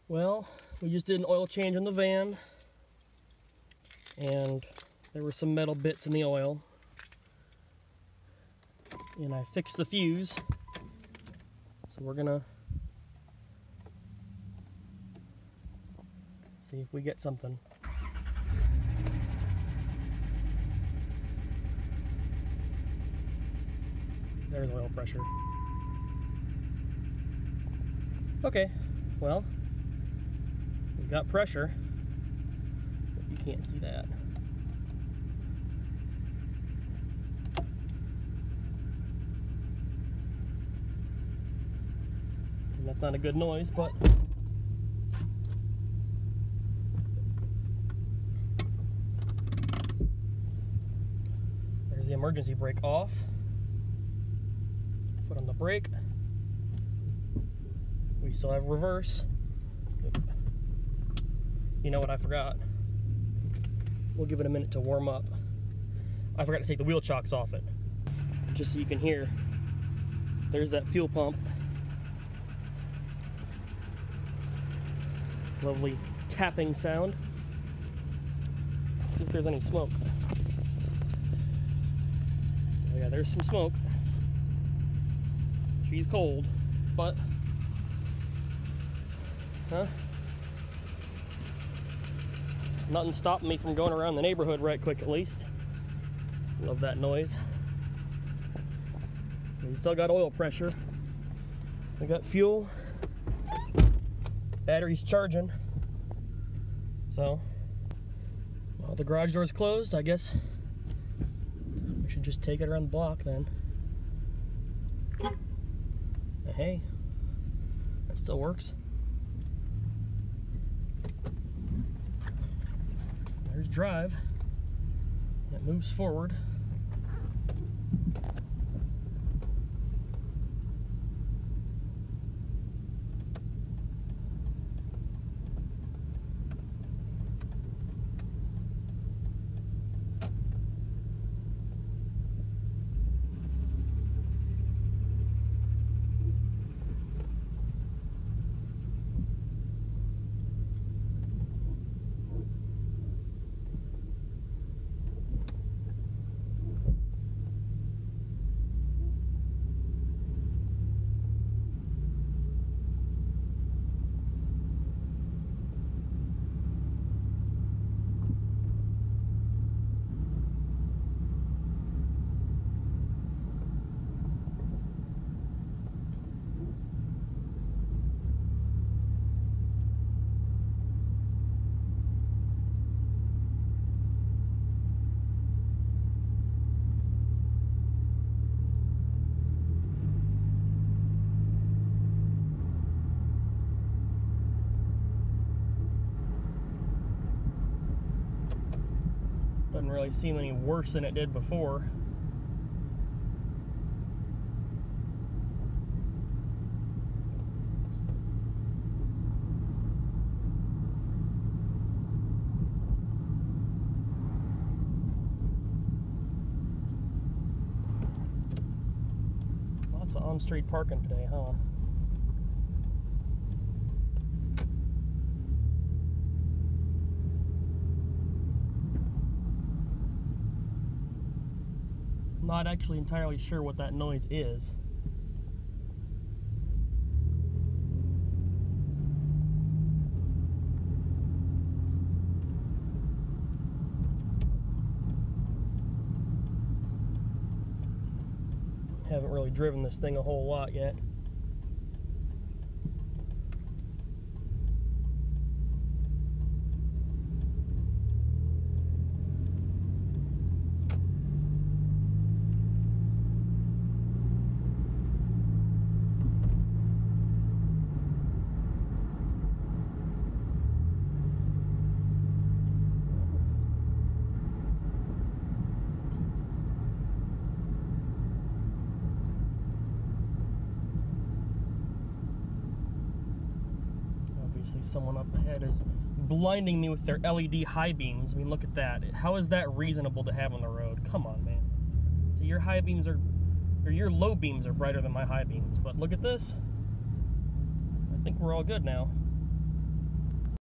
Well, we just did an oil change on the van, and there were some metal bits in the oil, and I fixed the fuse, so we're gonna see if we get something. There's oil pressure. Okay, well, we've got pressure, but you can't see that. And that's not a good noise, but there's the emergency brake off. Foot on the brake. We still have reverse. You know what I forgot? We'll give it a minute to warm up. I forgot to take the wheel chocks off it. Just so you can hear. There's that fuel pump. Lovely tapping sound. Let's see if there's any smoke. Oh yeah, there's some smoke. She's cold, but nothing stopping me from going around the neighborhood right quick, at least. Love that noise. We still got oil pressure. We got fuel. Battery's charging. So, while the garage door's closed, I guess we should just take it around the block then. Hey, that still works. There's drive. It moves forward. Doesn't really seem any worse than it did before. Lots of on-street parking today, huh? Not actually entirely sure what that noise is. Haven't really driven this thing a whole lot yet. Someone up ahead is blinding me with their LED high beams. I mean, look at that. How is that reasonable to have on the road? Come on, man. So your high beams are, or your low beams are brighter than my high beams, but look at this. I think we're all good now.